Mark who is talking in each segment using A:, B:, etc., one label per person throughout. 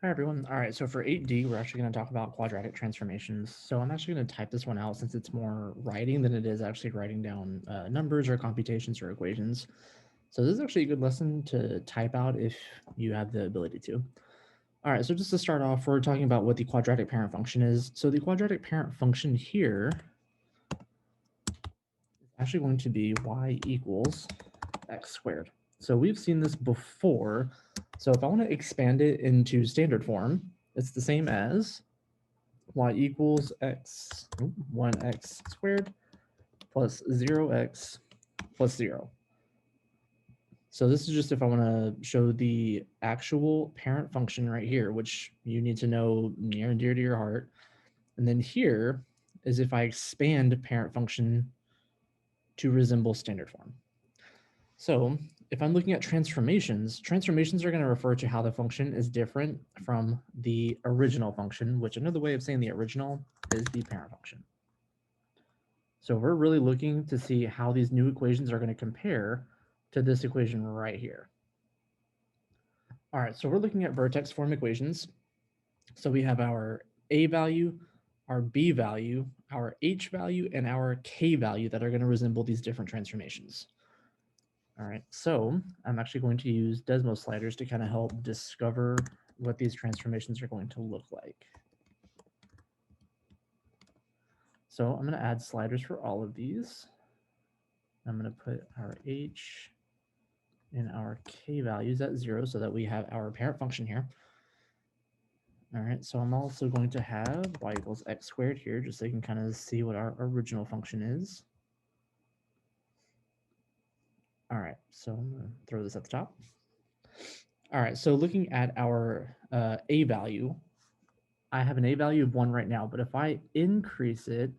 A: Hi everyone. All right, so for 8D, we're actually going to talk about quadratic transformations. So I'm actually going to type this one out since it's more writing than it is actually writing down numbers or computations or equations. So this is actually a good lesson to type out if you have the ability to. All right, so just to start off, we're talking about what the quadratic parent function is. So the quadratic parent function here is actually going to be y equals x squared. So we've seen this before. So if I want to expand it into standard form, it's the same as y equals 1x squared plus 0x plus 0. So this is just if I want to show the actual parent function right here, which you need to know near and dear to your heart. And then here is if I expand parent function to resemble standard form. So if I'm looking at transformations, transformations are going to refer to how the function is different from the original function, which another way of saying the original is the parent function. So we're really looking to see how these new equations are going to compare to this equation right here. All right, so we're looking at vertex form equations. So we have our A value, our B value, our H value, and our K value that are going to resemble these different transformations. All right, so I'm actually going to use Desmos Sliders to kind of help discover what these transformations are going to look like. So I'm going to add sliders for all of these. I'm going to put our H and our K values at 0 so that we have our parent function here. All right, so I'm also going to have y equals x squared here just so you can kind of see what our original function is. All right, so I'm going to throw this at the top. All right, so looking at our A value, I have an A value of 1 right now, but if I increase it,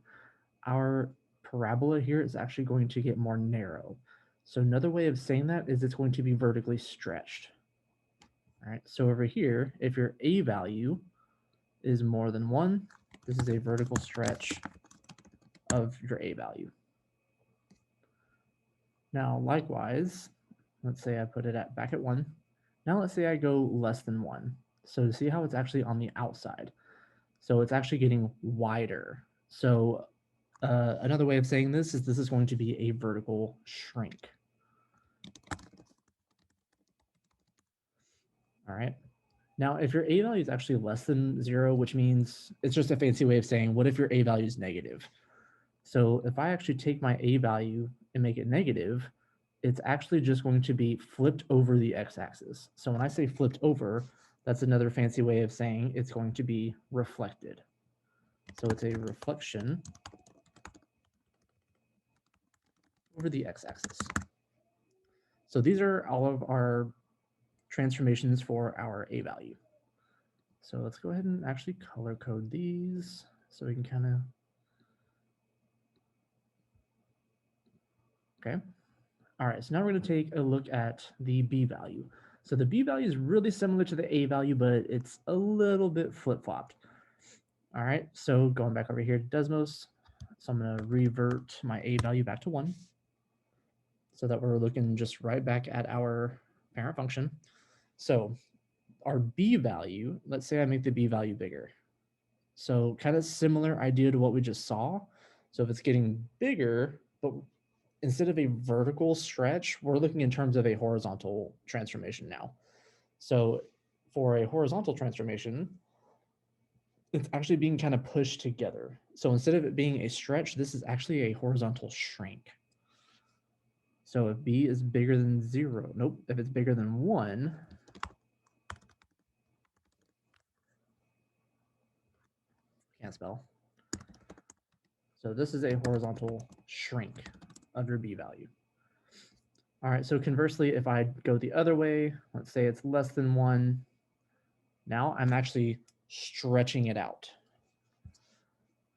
A: our parabola here is actually going to get more narrow. So another way of saying that is it's going to be vertically stretched. All right, so over here, if your A value is more than 1, this is a vertical stretch of your A value. Now, likewise, let's say I put it back at 1. Now let's say I go less than 1. So see how it's actually on the outside. So it's actually getting wider. So another way of saying this is going to be a vertical shrink. All right. Now, if your A value is actually less than 0, which means it's just a fancy way of saying, what if your A value is negative? So if I actually take my A value and make it negative, it's actually just going to be flipped over the x-axis. So when I say flipped over, that's another fancy way of saying it's going to be reflected. So it's a reflection over the x-axis. So these are all of our transformations for our A value. So let's go ahead and actually color code these so we can kind of, okay. All right, so now we're going to take a look at the B value. So the B value is really similar to the A value, but it's a little bit flip-flopped. All right, so going back over here to Desmos, so I'm going to revert my A value back to 1 so that we're looking just right back at our parent function. So our B value, let's say I make the B value bigger. So kind of similar idea to what we just saw. So if it's getting bigger, but instead of a vertical stretch, we're looking in terms of a horizontal transformation now. So for a horizontal transformation, it's actually being kind of pushed together. So instead of it being a stretch, this is actually a horizontal shrink. So if B is bigger than 0, nope, if it's bigger than 1, can't spell. So this is a horizontal shrink of your B value. All right, so conversely, if I go the other way, let's say it's less than 1, now I'm actually stretching it out.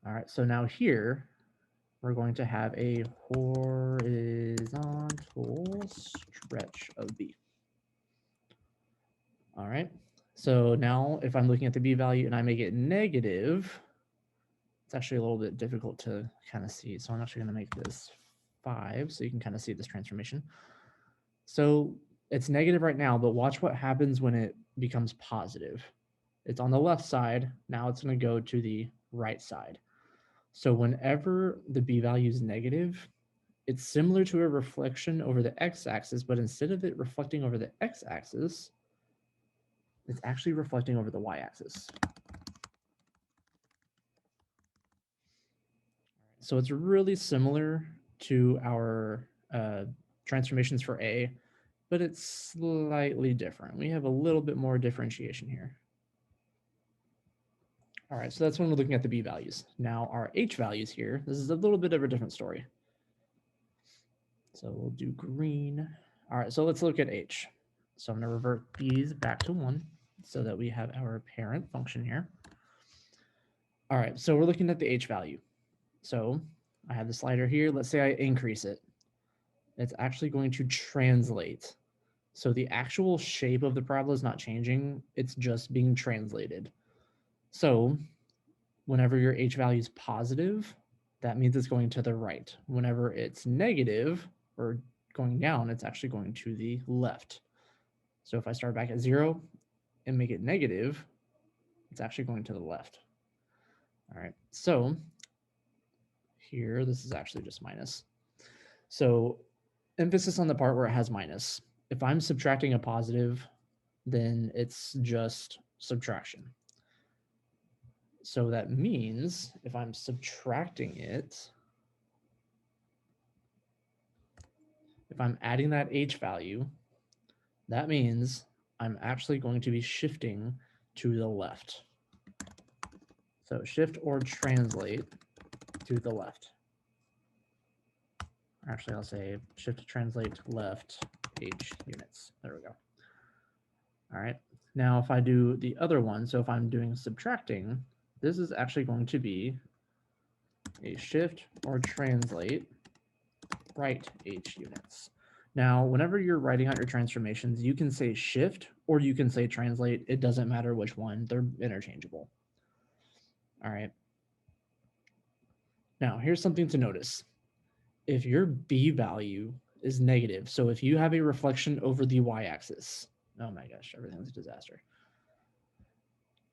A: All right, so now here, we're going to have a horizontal stretch of B. All right, so now if I'm looking at the B value and I make it negative, it's actually a little bit difficult to kind of see. So I'm actually going to make this 5 so you can kind of see this transformation. So it's negative right now, but watch what happens when it becomes positive. It's on the left side. Now it's going to go to the right side. So whenever the b value is negative, it's similar to a reflection over the x-axis, but instead of it reflecting over the x-axis, it's actually reflecting over the y-axis. So it's really similar to our transformations for A, but it's slightly different. We have a little bit more differentiation here. All right, so that's when we're looking at the B values. Now our H values here, this is a little bit of a different story. So we'll do green. All right, so let's look at H. So I'm going to revert these back to 1 so that we have our parent function here. All right, so we're looking at the H value. So I have the slider here. Let's say I increase it. It's actually going to translate. So the actual shape of the parabola is not changing. It's just being translated. So whenever your H value is positive, that means it's going to the right. Whenever it's negative or going down, it's actually going to the left. So if I start back at 0 and make it negative, it's actually going to the left. All right, so here, this is actually just minus. So emphasis on the part where it has minus. If I'm subtracting a positive, then it's just subtraction. So that means if I'm subtracting it, if I'm adding that H value, that means I'm actually going to be shifting to the left. So shift or translate to the left. Actually, I'll say shift to translate left H units. There we go. All right. Now, if I do the other one, so if I'm doing subtracting, this is actually going to be a shift or translate right H units. Now, whenever you're writing out your transformations, you can say shift or you can say translate. It doesn't matter which one. They're interchangeable. All right. Now, here's something to notice. If your B value is negative, so if you have a reflection over the y-axis, oh my gosh, everything's a disaster.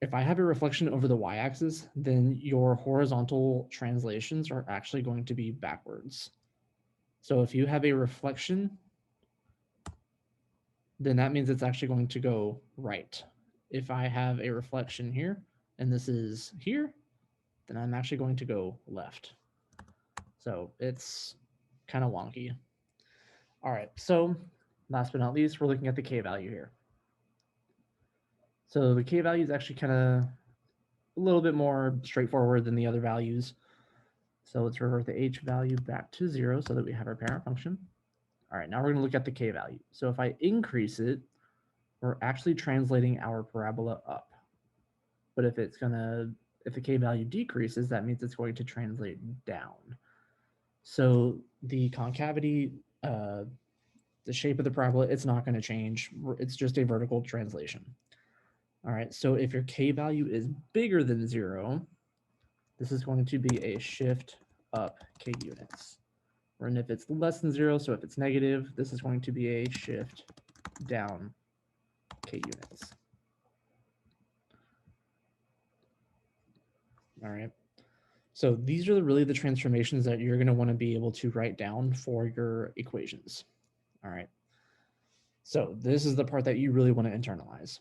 A: If I have a reflection over the y-axis, then your horizontal translations are actually going to be backwards. So if you have a reflection, then that means it's actually going to go right. If I have a reflection here, and this is here, then I'm actually going to go left. So it's kind of wonky. All right, so last but not least, we're looking at the K value here. So the K value is actually kind of a little bit more straightforward than the other values. So let's revert the H value back to 0 so that we have our parent function. All right, now we're going to look at the K value. So if I increase it, we're actually translating our parabola up. But if the K value decreases, that means it's going to translate down. So the concavity, the shape of the parabola, it's not going to change. It's just a vertical translation. All right, so if your K value is bigger than 0, this is going to be a shift up K units. And if it's less than 0, so if it's negative, this is going to be a shift down K units. All right. So these are really the transformations that you're going to want to be able to write down for your equations. All right. So this is the part that you really want to internalize.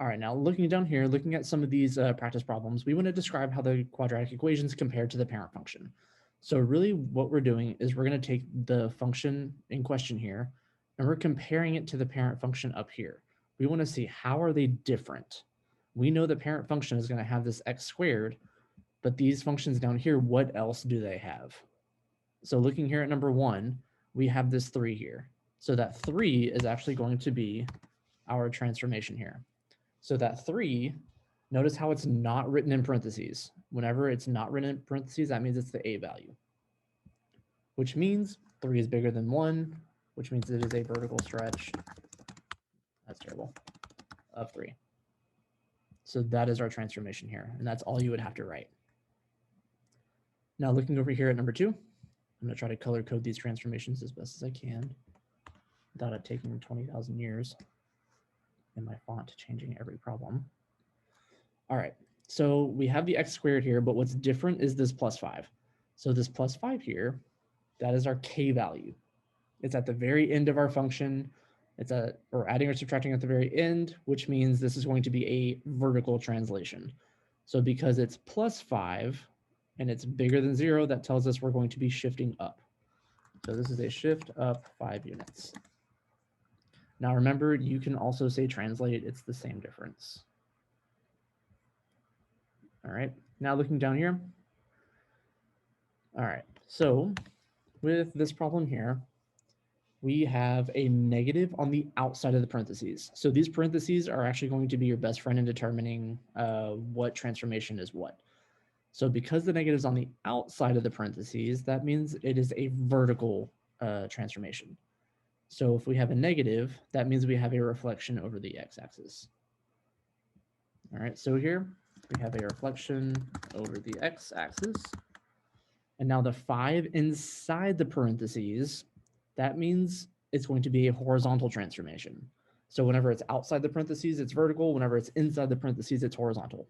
A: All right, now looking down here, looking at some of these practice problems, we want to describe how the quadratic equations compare to the parent function. So really what we're doing is we're going to take the function in question here, and we're comparing it to the parent function up here. We want to see how are they different. We know the parent function is going to have this x squared, but these functions down here, what else do they have? So looking here at number 1, we have this 3 here. So that 3 is actually going to be our transformation here. So that 3, notice how it's not written in parentheses. Whenever it's not written in parentheses, that means it's the A value, which means 3 is bigger than 1, which means it is a vertical stretch, that's terrible, of 3. So that is our transformation here, and that's all you would have to write. Now looking over here at number 2, I'm going to try to color code these transformations as best as I can without it taking 20,000 years and my font changing every problem. All right, so we have the x squared here, but what's different is this plus 5. So this plus 5 here, that is our k value. It's at the very end of our function. We're adding or subtracting at the very end, which means this is going to be a vertical translation. So because it's plus 5 and it's bigger than 0, that tells us we're going to be shifting up. So this is a shift up 5 units. Now remember, you can also say translate. It's the same difference. All right, now looking down here. All right, so with this problem here, we have a negative on the outside of the parentheses. So these parentheses are actually going to be your best friend in determining what transformation is what. So because the negative is on the outside of the parentheses, that means it is a vertical transformation. So if we have a negative, that means we have a reflection over the x-axis. All right, so here we have a reflection over the x-axis. And now the 5 inside the parentheses, that means it's going to be a horizontal transformation. So whenever it's outside the parentheses, it's vertical. Whenever it's inside the parentheses, it's horizontal.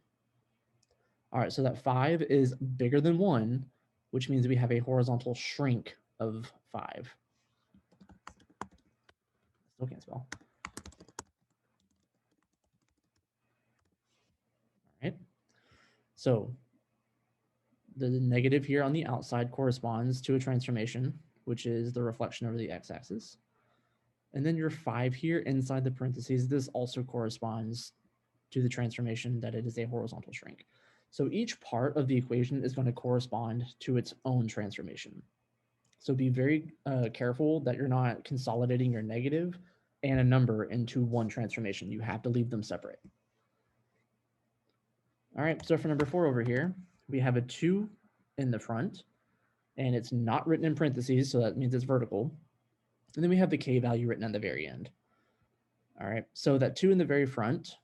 A: All right, so that 5 is bigger than 1, which means we have a horizontal shrink of 5. Still can't spell. All right. So the negative here on the outside corresponds to a transformation, which is the reflection over the x-axis. And then your 5 here inside the parentheses, this also corresponds to the transformation that it is a horizontal shrink. So each part of the equation is going to correspond to its own transformation. So be very careful that you're not consolidating your negative and a number into one transformation. You have to leave them separate. All right, so for number 4 over here, we have a 2 in the front, and it's not written in parentheses, so that means it's vertical. And then we have the k value written at the very end. All right, so that 2 in the very front,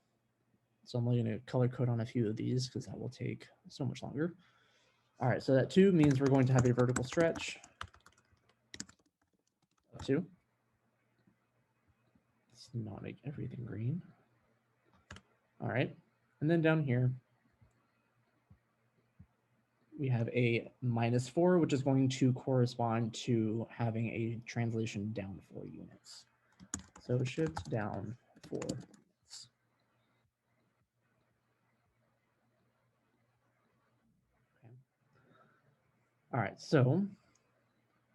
A: so I'm only going to color code on a few of these because that will take so much longer. All right, so that 2 means we're going to have a vertical stretch of 2. Let's not make everything green. All right, and then down here, we have a -4, which is going to correspond to having a translation down 4 units. So shift down 4 units. Okay. All right, so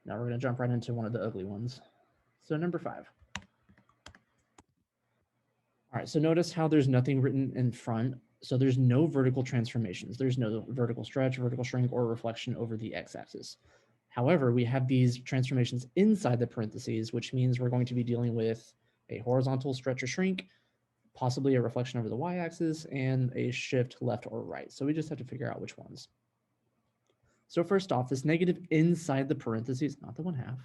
A: now we're going to jump right into one of the ugly ones. So number 5. All right, so notice how there's nothing written in front. So there's no vertical transformations. There's no vertical stretch, vertical shrink, or reflection over the x-axis. However, we have these transformations inside the parentheses, which means we're going to be dealing with a horizontal stretch or shrink, possibly a reflection over the y-axis, and a shift left or right. So we just have to figure out which ones. So first off, this negative inside the parentheses, not the 1/2,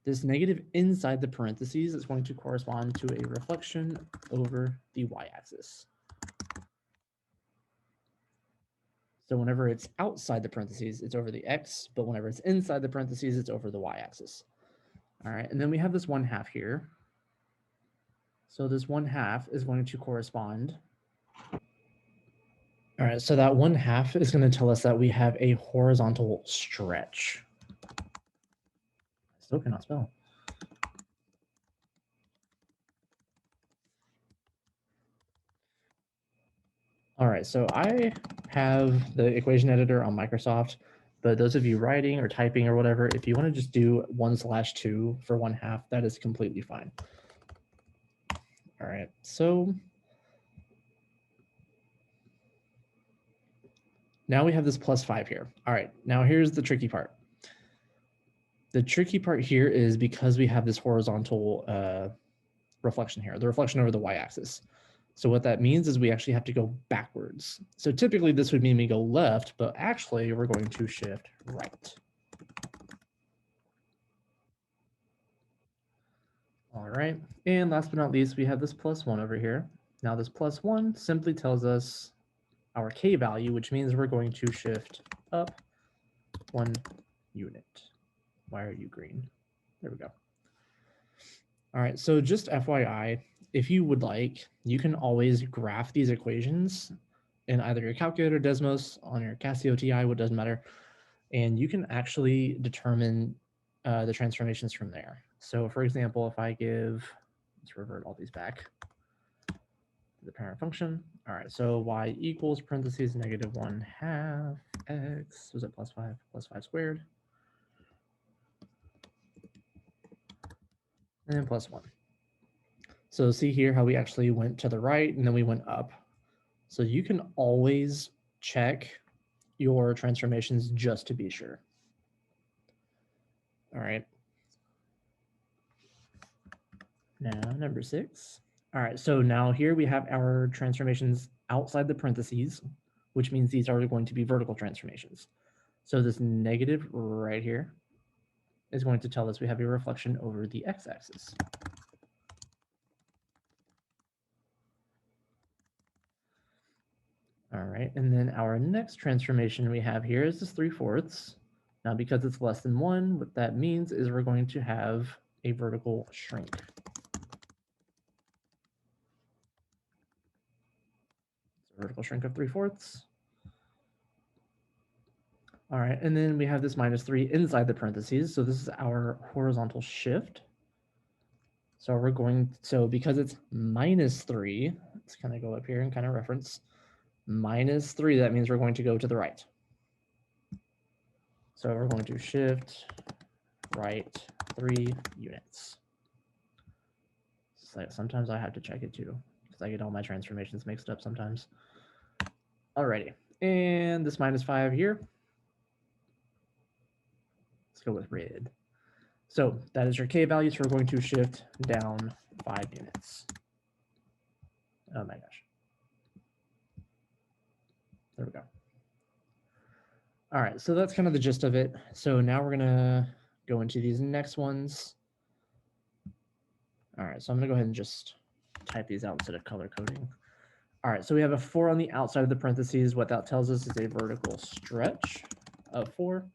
A: this negative inside the parentheses is going to correspond to a reflection over the y-axis. So whenever it's outside the parentheses, it's over the x, but whenever it's inside the parentheses, it's over the y-axis. All right, and then we have this 1/2 here. So this 1/2 is going to correspond. All right, so that 1/2 is going to tell us that we have a horizontal stretch. Still cannot spell. All right, so I have the equation editor on Microsoft, but those of you writing or typing or whatever, if you want to just do 1/2 for 1/2, that is completely fine. All right, so now we have this +5 here. All right, now here's the tricky part. The tricky part here is because we have this horizontal reflection here, the reflection over the y-axis. So what that means is we actually have to go backwards. So typically this would mean we go left, but actually we're going to shift right. All right, and last but not least, we have this +1 over here. Now this +1 simply tells us our k value, which means we're going to shift up 1 unit. Why are you green? There we go. All right, so just FYI, if you would like, you can always graph these equations in either your calculator, Desmos, on your Casio TI, what doesn't matter. And you can actually determine the transformations from there. So for example, if I give, let's revert all these back to the parent function. All right, so y equals parentheses -1/2 x, was it +5 squared? And then +1. So see here how we actually went to the right and then we went up. So you can always check your transformations just to be sure. All right. Now number 6. All right, so now here we have our transformations outside the parentheses, which means these are going to be vertical transformations. So this negative right here is going to tell us we have a reflection over the x-axis. All right, and then our next transformation we have here is this 3/4. Now, because it's less than 1, what that means is we're going to have a vertical shrink. So vertical shrink of 3/4. All right, and then we have this -3 inside the parentheses. So this is our horizontal shift. So we're going, so because it's -3, let's kind of go up here and kind of reference -3, that means we're going to go to the right. So we're going to shift right 3 units. So sometimes I have to check it too, because I get all my transformations mixed up sometimes. Alrighty, and this -5 here. Let's go with red. So that is your K value, so we're going to shift down 5 units. Oh my gosh. There we go. All right, so that's kind of the gist of it. So now we're gonna go into these next ones. All right, so I'm gonna go ahead and just type these out instead of color coding. All right, so we have a 4 on the outside of the parentheses. What that tells us is a vertical stretch of 4.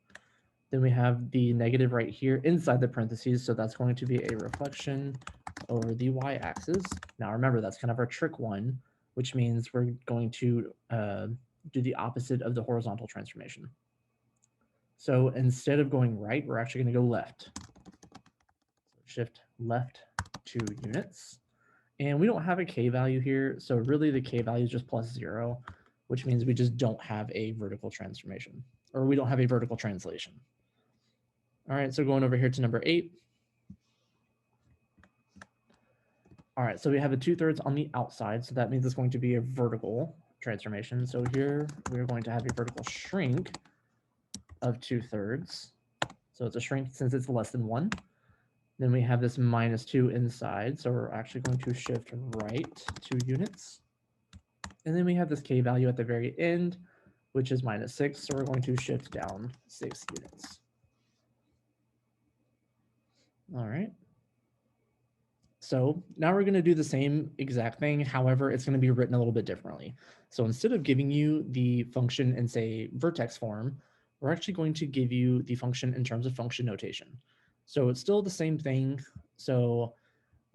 A: Then we have the negative right here inside the parentheses, so that's going to be a reflection over the y-axis. Now remember, that's kind of our trick one, which means we're going to do the opposite of the horizontal transformation. So instead of going right, we're actually going to go left. So shift left 2 units. And we don't have a K value here, so really the K value is just +0, which means we just don't have a vertical transformation, or we don't have a vertical translation. All right, so going over here to number 8. All right, so we have a 2/3 on the outside, so that means it's going to be a vertical transformation. So here we're going to have a vertical shrink of 2/3. So it's a shrink since it's less than 1. Then we have this -2 inside, so we're actually going to shift right 2 units. And then we have this K value at the very end, which is -6, so we're going to shift down 6 units. All right. So now we're going to do the same exact thing. However, it's going to be written a little bit differently. So instead of giving you the function in, say, vertex form, we're actually going to give you the function in terms of function notation. So it's still the same thing. So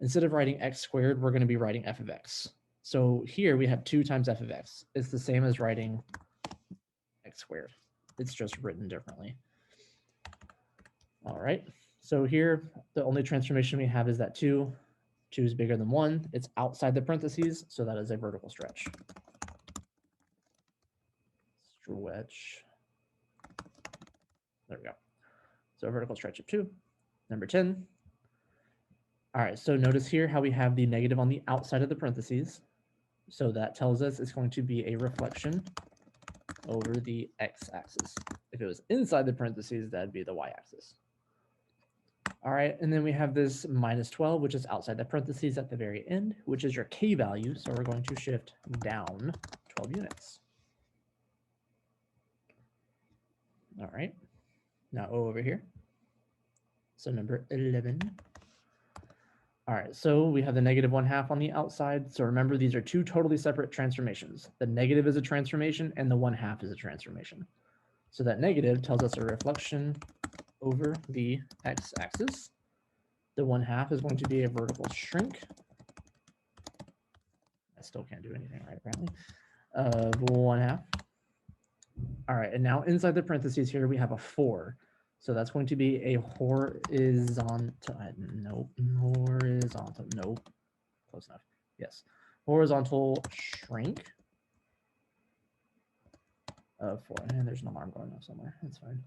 A: instead of writing x squared, we're going to be writing f of x. So here we have 2 times f of x. It's the same as writing x squared. It's just written differently. All right. So here, the only transformation we have is that 2. 2 is bigger than 1. It's outside the parentheses, so that is a vertical stretch. Stretch. There we go. So a vertical stretch of 2. Number 10. All right, so notice here how we have the negative on the outside of the parentheses. So that tells us it's going to be a reflection over the x-axis. If it was inside the parentheses, that'd be the y-axis. All right, and then we have this -12, which is outside the parentheses at the very end, which is your K value. So we're going to shift down 12 units. All right, now over here. So number 11. All right, so we have the -1/2 on the outside. So remember, these are 2 totally separate transformations. The negative is a transformation and the 1/2 is a transformation. So that negative tells us a reflection over the x-axis. The 1/2 is going to be a vertical shrink. I still can't do anything right, apparently. of 1/2. All right, and now inside the parentheses here, we have a 4. So that's going to be a horizontal, nope, horizontal, nope, close enough. Yes, horizontal shrink of 4. And there's an alarm going off somewhere. That's fine.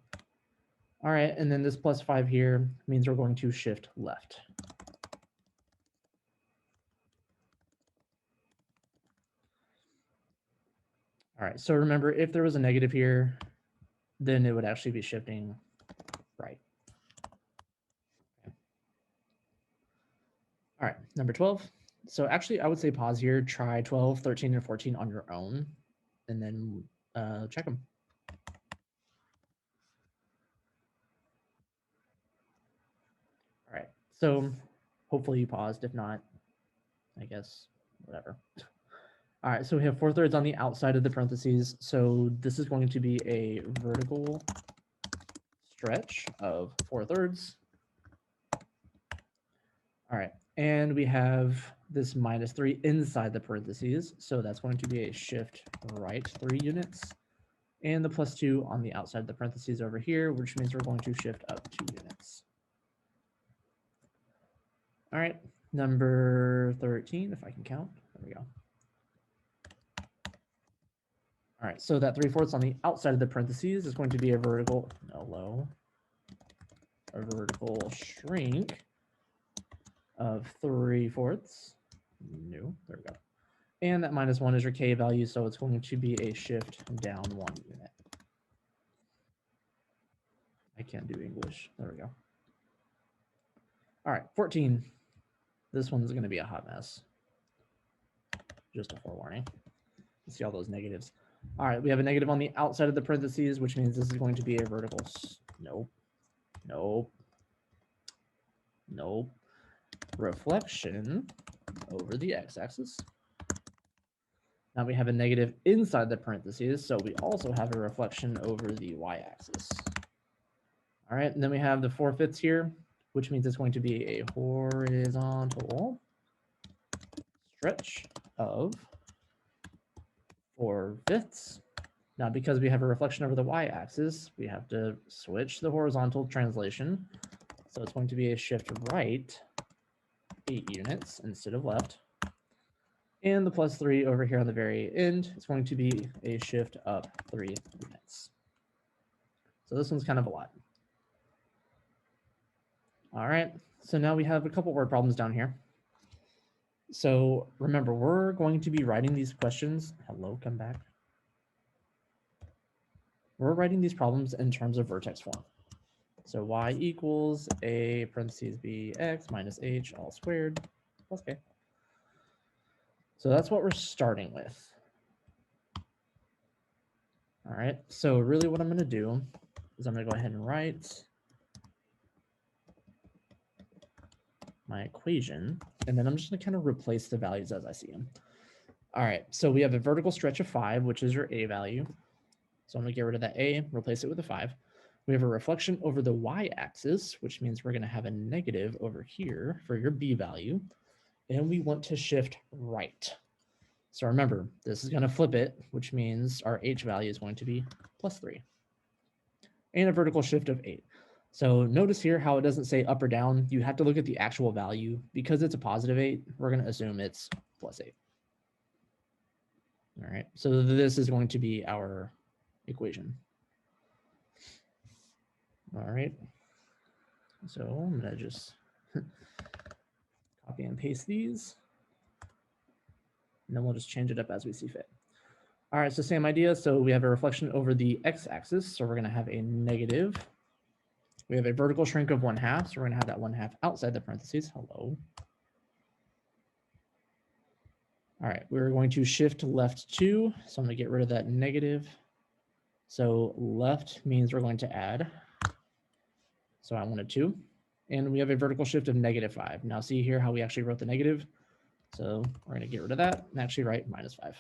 A: All right, and then this +5 here means we're going to shift left. All right, so remember, if there was a negative here, then it would actually be shifting right. Okay. All right, number 12. So actually, I would say pause here, try 12, 13, and 14 on your own, and then check them. All right, so hopefully you paused. If not, I guess whatever. All right, so we have 4/3 on the outside of the parentheses. So this is going to be a vertical stretch of 4/3. All right, and we have this -3 inside the parentheses. So that's going to be a shift right 3 units. And the +2 on the outside of the parentheses over here, which means we're going to shift up 2 units. All right, number 13, if I can count. There we go. All right, so that 3/4 on the outside of the parentheses is going to be a vertical, a vertical shrink of 3/4. No, there we go. And that -1 is your K value, so it's going to be a shift down 1 unit. I can't do English. There we go. All right, 14. This one's going to be a hot mess. Just a forewarning. See all those negatives. All right, we have a negative on the outside of the parentheses, which means this is going to be a vertical. Nope. Reflection over the x-axis. Now we have a negative inside the parentheses, so we also have a reflection over the y-axis. All right, and then we have the 4/5 here, which means it's going to be a horizontal stretch of 4/5. Now, because we have a reflection over the y-axis, we have to switch the horizontal translation. So it's going to be a shift right 8 units instead of left. And the +3 over here on the very end is going to be a shift up 3 units. So this one's kind of a lot. All right, so now we have a couple word problems down here. So remember, we're going to be writing these questions. Hello, come back. We're writing these problems in terms of vertex form. So y equals a parentheses b x minus h all squared plus k. So that's what we're starting with. All right, so really what I'm going to do is I'm going to go ahead and write my equation, and then I'm just going to kind of replace the values as I see them. All right, so we have a vertical stretch of 5, which is your a value. So I'm going to get rid of that a, replace it with a 5. We have a reflection over the y-axis, which means we're going to have a negative over here for your b value, and we want to shift right. So remember, this is going to flip it, which means our h value is going to be +3. And a vertical shift of 8. So notice here how it doesn't say up or down. You have to look at the actual value. Because it's a +8, we're going to assume it's +8. All right, so this is going to be our equation. All right, so I'm going to just copy and paste these. And then we'll just change it up as we see fit. All right, so same idea. So we have a reflection over the x-axis. So we're going to have a negative. We have a vertical shrink of 1/2. So we're going to have that 1/2 outside the parentheses. Hello. All right, we're going to shift left 2. So I'm going to get rid of that negative. So left means we're going to add. So I wanted 2. And we have a vertical shift of -5. Now see here how we actually wrote the negative. So we're going to get rid of that and actually write -5.